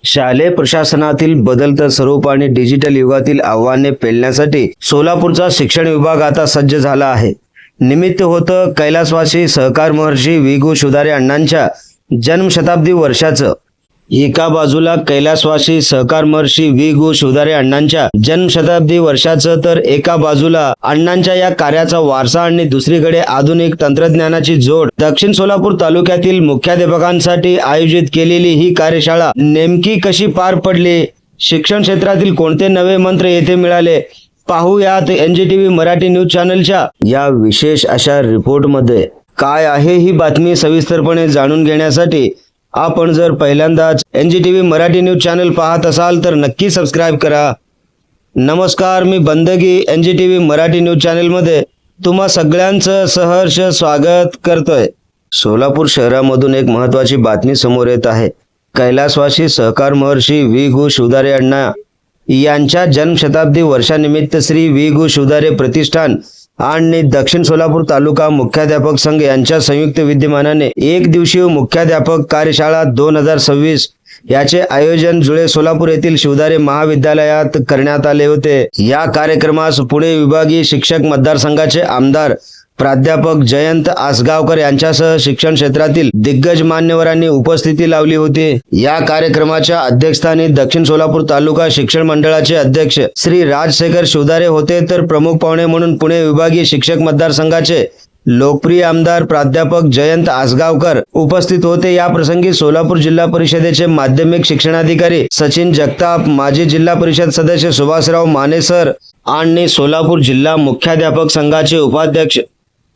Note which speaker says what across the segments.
Speaker 1: शालेय प्रशासनातील बदलतं स्वरूप आणि डिजिटल युगातील आव्हाने पेलण्यासाठी सोलापूरचा शिक्षण विभाग आता सज्ज झाला आहे। निमित्त होतं कैलासवासी सहकार महर्षी वि. शिवधारे अण्णांच्या जन्मशताब्दी वर्षाचं। एका बाजूला कैलासवासी सहकार महर्षी वि. शिवधारे अण्णांच्या जन्मशताब्दी वर्षाचं, तर एका बाजूला अण्णांच्या या कार्याचा वारसा आणि दुसरीकडे आधुनिक तंत्रज्ञानाची जोड। दक्षिण सोलापूर तालुक्यातील मुख्याध्यापकांसाठी आयोजित केलेली ही कार्यशाळा नेमकी कशी पार पडली, शिक्षण क्षेत्रातील कोणते नवे मंत्र येथे मिळाले, पाहूयात NGTV मराठी न्यूज चॅनलच्या या विशेष अशा रिपोर्टमध्ये। काय आहे ही बातमी सविस्तरपणे जाणून घेण्यासाठी आपण जर पहिल्यांदाच NGTV मराठी न्यूज चॅनल पाहत असाल तर नक्की सबस्क्राइब करा। नमस्कार, मी बंदगी NGTV मराठी न्यूज चॅनलमध्ये तुम्हा सगळ्यांचं सहर्ष स्वागत करतोय। सोलापूर शहरामधून एक महत्त्वाची बातमी समोर येत आहे। कैलासवासी सहकार महर्षी वि. शिवधारे अण्णा यांच्या जन्मशताब्दी वर्षानिमित्त श्री वि. शिवधारे प्रतिष्ठान आणि दक्षिण सोलापूर तालुका मुख्याध्यापक संघ यांच्या संयुक्त विद्यमानाने एक दिवसीय मुख्याध्यापक कार्यशाळा 2026 याचे आयोजन जुळे सोलापूर येथील शिवधारे महाविद्यालयात करण्यात आले होते। या कार्यक्रमास पुणे विभागीय शिक्षक मतदारसंघाचे आमदार प्राध्यापक जयंत आसगावकर यांच्यासह शिक्षण क्षेत्रातील दिग्गज मान्यवरांनी उपस्थिती लावली होती। या कार्यक्रमाच्या अध्यक्षस्थानी दक्षिण सोलापूर तालुका शिक्षण मंडळाचे अध्यक्ष श्री राजशेखर शिवधारे होते, तर प्रमुख पाहुणे म्हणून पुणे विभागीय शिक्षक मतदारसंघाचे लोकप्रिय आमदार प्राध्यापक जयंत आसगावकर उपस्थित होते। या प्रसंगी सोलापूर जिल्हा परिषदेचे माध्यमिक शिक्षणाधिकारी सचिन जगताप, माजी जिल्हा परिषद सदस्य सुभाषराव माने सर आणि सोलापूर जिल्हा मुख्याध्यापक संघाचे उपाध्यक्ष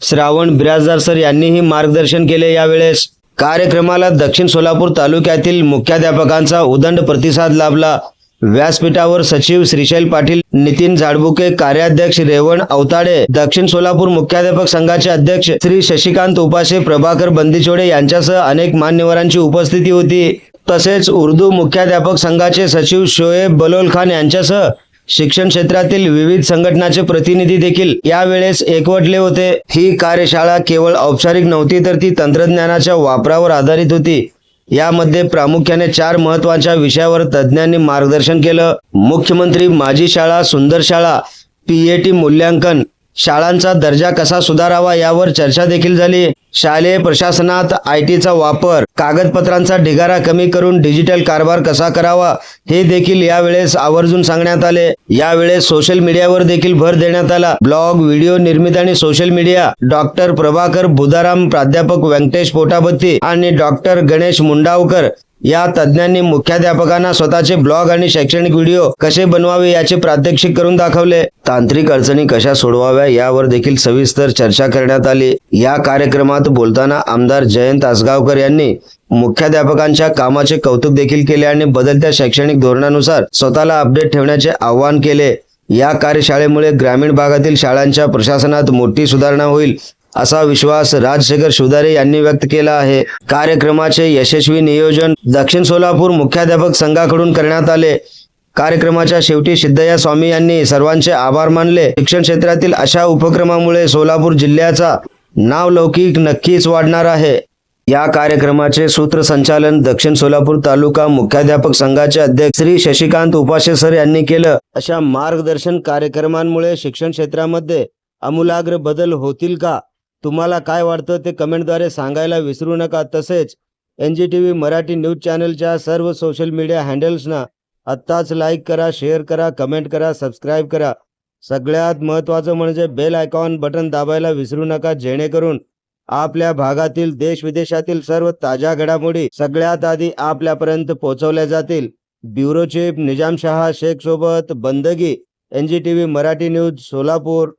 Speaker 1: श्रावण बिराजदार सर यांनीही मार्गदर्शन केले। यावेळेस कार्यक्रमाला दक्षिण सोलापूर तालुक्यातील मुख्याध्यापकांचा उदंड प्रतिसाद लाभला। व्यासपीठावर सचिव श्रीशैल पाटील, नितीन झाडबुके, कार्याध्यक्ष रेवण अवताडे, दक्षिण सोलापूर मुख्याध्यापक संघाचे अध्यक्ष श्री शशिकांत उपासे, प्रभाकर बंदीचोडे यांच्यासह अनेक मान्यवरांची उपस्थिती होती। तसेच उर्दू मुख्याध्यापक संघाचे सचिव शोएब बलोल खान यांच्यासह शिक्षण क्षेत्रातील विविध संघटनाचे प्रतिनिधी देखील यावेळेस एकवटले होते। ही कार्यशाळा केवळ औपचारिक नव्हती, तर ती तंत्रज्ञानाच्या वापरावर आधारित होती। यामध्ये प्रामुख्याने 4 महत्त्वाच्या विषयावर तज्ज्ञांनी मार्गदर्शन केलं। मुख्यमंत्री माझी शाळा सुंदर शाळा, PAT मूल्यांकन, शाळांचा दर्जा कसा सुधारावा यावर चर्चा देखील झाली। शालेय प्रशासनात IT चा वापर, कागदपत्रांचा ढिगारा कमी करून डिजिटल कारभार कसा करावा हे देखील यावेळेस आवर्जून सांगण्यात आले। यावेळेस सोशल मीडियावर देखील भर देण्यात आला। ब्लॉग, व्हिडिओ निर्मिती आणि social media doctor Prabhakar Budharam, प्राध्यापक व्यंकटेश पोटाबत्ती आणि डॉक्टर गणेश मुंडावकर या तज्ज्ञांनी मुख्याध्यापकांना स्वतःचे ब्लॉग आणि शैक्षणिक व्हिडिओ कसे बनवावे याचे प्रात्यक्षिक करून दाखवले। तांत्रिक अडचणी कशा सोडवाव्या यावर देखील सविस्तर चर्चा करण्यात आली। या कार्यक्रमात बोलताना आमदार जयंत आसगावकर यांनी मुख्याध्यापकांच्या कामाचे कौतुक देखील केले आणि बदलत्या शैक्षणिक धोरणानुसार स्वतःला अपडेट ठेवण्याचे आवाहन केले। या कार्यशाळेमुळे ग्रामीण भागातील शाळांच्या प्रशासनात मोठी सुधारणा होईल असा विश्वास राजशेखर शिवधारे यांनी व्यक्त केला आहे। कार्यक्रमाचे यशस्वी नियोजन दक्षिण सोलापूर मुख्याध्यापक संघाकडून करण्यात आले। कार्यक्रमाच्या शेवटी सिद्धय्या स्वामी यांनी सर्वांचे आभार मानले। शिक्षण क्षेत्रातील अशा उपक्रमामुळे सोलापूर जिल्ह्याचा नावलौकिक नक्कीच वाढणार आहे। या कार्यक्रमाचे सूत्रसंचालन दक्षिण सोलापूर तालुका मुख्याध्यापक संघाचे अध्यक्ष श्री शशिकांत उपासे सर यांनी केलं। अशा मार्गदर्शन कार्यक्रमांमुळे शिक्षण क्षेत्रामध्ये आमूलाग्र बदल होतील का? तुम्हाला काय वाटतं ते कमेंटद्वारे सांगायला विसरू नका। तसेच NGTV मराठी न्यूज चॅनलच्या सर्व सोशल मीडिया हँडल्सना आत्ताच लाईक करा, शेअर करा, कमेंट करा, सबस्क्राईब करा। सगळ्यात महत्त्वाचं म्हणजे बेल आयकॉन बटन दाबायला विसरू नका, जेणेकरून आपल्या भागातील देश विदेशातील सर्व ताज्या घडामोडी सगळ्यात आधी आपल्यापर्यंत पोहोचवल्या जातील। ब्युरो चीफ निजामशाह शेख सोबत बंदगी, NGTV मराठी न्यूज सोलापूर।